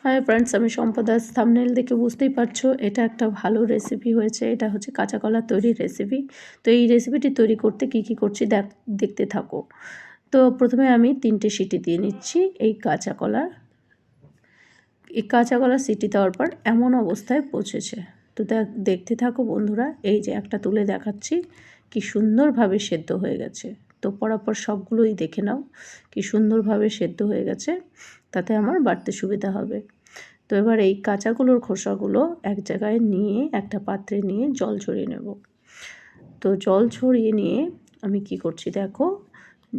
Hi friends, আমি সম্পদাস। Thumbnail দেখে বুঝতেই পারছো এটা একটা ভালো রেসিপি হয়েছে। এটা হচ্ছে কাঁচা কলা তৈরির রেসিপি। তো এই রেসিপিটি তৈরি করতে কি কি করছি দেখতে থাকো। তো প্রথমে আমি 3টে সিটি দিয়ে নিচ্ছি এই কাঁচা কলার সিটি দেওয়ার পর এমন অবস্থায় পৌঁছেছে। তো দেখতে থাকো বন্ধুরা। এই যে একটা তুলে দেখাচ্ছি, কি সুন্দরভাবে সেদ্ধ হয়ে গেছে। তো পরাপর সবগুলোই দেখে নাও কি সুন্দরভাবে সেদ্ধ হয়ে গেছে, তাতে আমার বাড়তে সুবিধা হবে। তো এবার এই কাঁচাগুলোর খোসাগুলো এক জায়গায় নিয়ে একটা পাত্রে নিয়ে জল ঝরিয়ে নেব। তো জল ঝরিয়ে নিয়ে আমি কি করছি দেখো,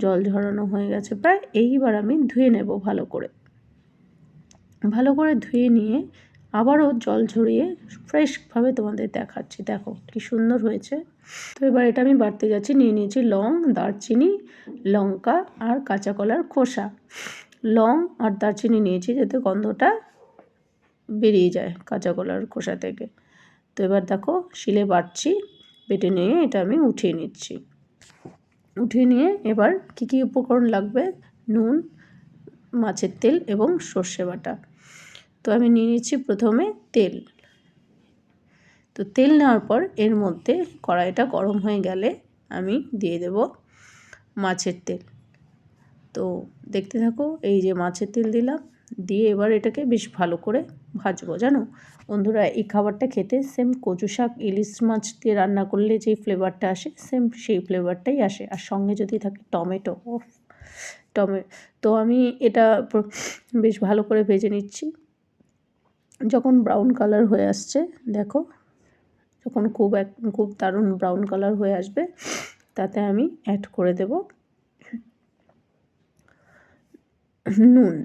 জল ঝরানো হয়ে গেছে প্রায়। এইবার আমি ধুয়ে নেব ভালো করে ধুয়ে নিয়ে আবারও জল ঝরিয়ে ফ্রেশভাবে তোমাদের দেখাচ্ছি। দেখো কি সুন্দর হয়েছে। তো এবার এটা আমি বাড়তে যাচ্ছি। নিয়ে নিয়েছি লং, দারচিনি, লঙ্কা আর কাঁচা কলার খোসা। লং আর দারচিনি নিয়েছি যাতে গন্ধটা বেরিয়ে যায় কাঁচা কলার খোসা থেকে। তো এবার দেখো শিলে বাটছি, বেটে নিয়ে এটা আমি উঠিয়ে নিচ্ছি। উঠিয়ে নিয়ে এবার কী উপকরণ লাগবে, নুন, মাছের তেল এবং সর্ষে বাটা। তো আমি নিয়ে নিচ্ছি প্রথমে তেল। তো তেল নেওয়ার পর এর মধ্যে কড়াইটা গরম হয়ে গেলে আমি দিয়ে দেব মাছের তেল। তো দেখতে থাকো, এই যে মাছের তেল দিলাম, দিয়ে এবার এটাকে বেশ ভালো করে ভাজবো। জানো বন্ধুরা, এই খাবারটা খেতে সেম কচু শাক ইলিশ মাছ দিয়ে রান্না করলে যে ফ্লেভারটা আসে, সেম সেই ফ্লেভারটাই আসে। আর সঙ্গে যদি থাকে টমেটো, তো আমি এটা বেশ ভালো করে ভেজে নিচ্ছি। যখন ব্রাউন কালার হয়ে আসছে দেখো, যখন খুব দারুণ ব্রাউন কালার হয়ে আসবে, তাতে আমি অ্যাড করে দেব নুন।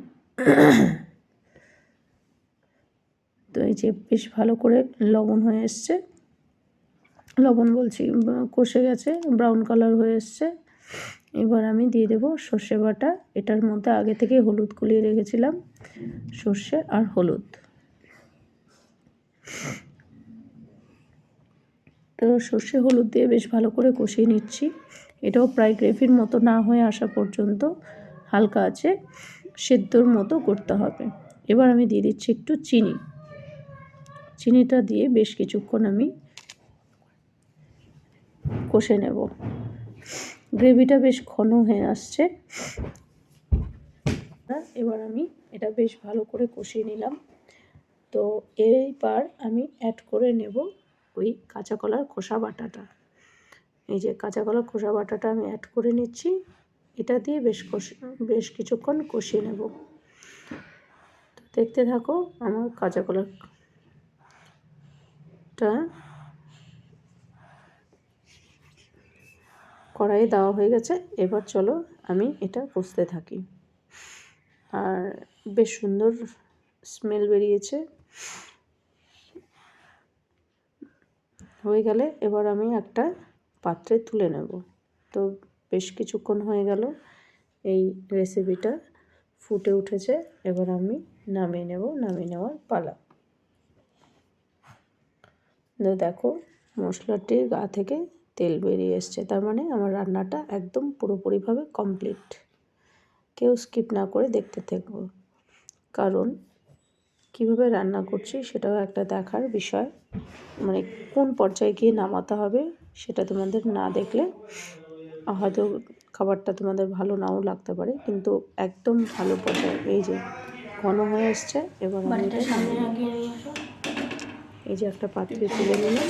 তো এই যে বেশ ভালো করে লবণ হয়ে এসছে, লবণ বলছি কষে গেছে, ব্রাউন কালার হয়ে এসছে। এবার আমি দিয়ে দেব সর্ষে বাটা। এটার মধ্যে আগে থেকে হলুদ গুলিয়ে রেখেছিলাম, সর্ষে আর হলুদ। তো সর্ষে হলুদ দিয়ে বেশ ভালো করে কষিয়ে নিচ্ছি। এটাও প্রায় গ্রেভির মতো না হয়ে আসা পর্যন্ত হালকা আছে সেদ্ধর মতো করতে হবে। এবার আমি দিয়ে দিচ্ছি একটু চিনিটা দিয়ে বেশ কিছুক্ষণ আমি কষে নেব। গ্রেভিটা বেশ ঘন হয়ে আসছে। এবার আমি এটা বেশ ভালো করে কষিয়ে নিলাম। তো এইবার আমি অ্যাড করে নেব ওই কাঁচা কলার খোসা বাটাটা। এই যে কাঁচা কলার খোসা বাটাটা আমি অ্যাড করে নিচ্ছি। এটা দিয়ে বেশ কিছুক্ষণ কষিয়ে নেব। দেখতে থাকো, আমার কাঁচা কলাটা কড়াইয়ে দেওয়া হয়ে গেছে। এবার চলো আমি এটা কষতে থাকি। আর বেশ সুন্দর স্মেল বেরিয়েছে। হয়ে গেলে এবার আমি একটা পাত্রে তুলে নেব। তো বেশ কিছুক্ষণ হয়ে গেল, এই রেসিপিটা ফুটে উঠেছে। এবার আমি নামিয়ে নেব। নামিয়ে নেওয়ার পালা। দেখো মশলাটির গা থেকে তেল বেরিয়ে এসছে, তার মানে আমার রান্নাটা একদম পুরোপুরিভাবে কমপ্লিট। কেউ স্কিপ না করে দেখতে থাকবো, কারণ কিভাবে রান্না করছি সেটাও একটা দেখার বিষয়। মানে কোন পর্যায়ে গিয়ে নামাতে হবে সেটা তোমাদের না দেখলে হয়তো খাবারটা তোমাদের ভালো নাও লাগতে পারে, কিন্তু একদম ভালো পর্যায়ে। এই যে ঘন হয়ে আসছে, এবার আমি এটা এই যে একটা পাত্রে তুলে নিলাম।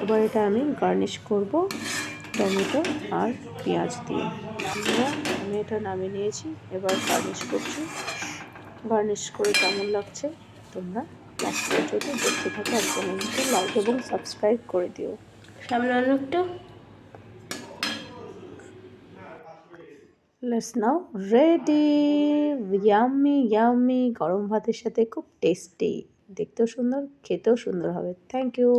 এবার এটা আমি গার্নিশ করব টমেটো আর পেঁয়াজ দিয়ে। আমি এটা নামিয়ে নিয়েছি, এবার গার্নিশ করছি। গার্নিশ করে কেমন লাগছে তোমরা লাস্ট পর্যন্ত দেখতে থাকো। একদম লাইক এবং সাবস্ক্রাইব করে দিও। সামনে অনেকটা let's now ready. Yummy yummy, গরম ভাতের সাথে খুব টেস্টি, দেখতেও সুন্দর, খেতেও সুন্দর হবে। Thank you.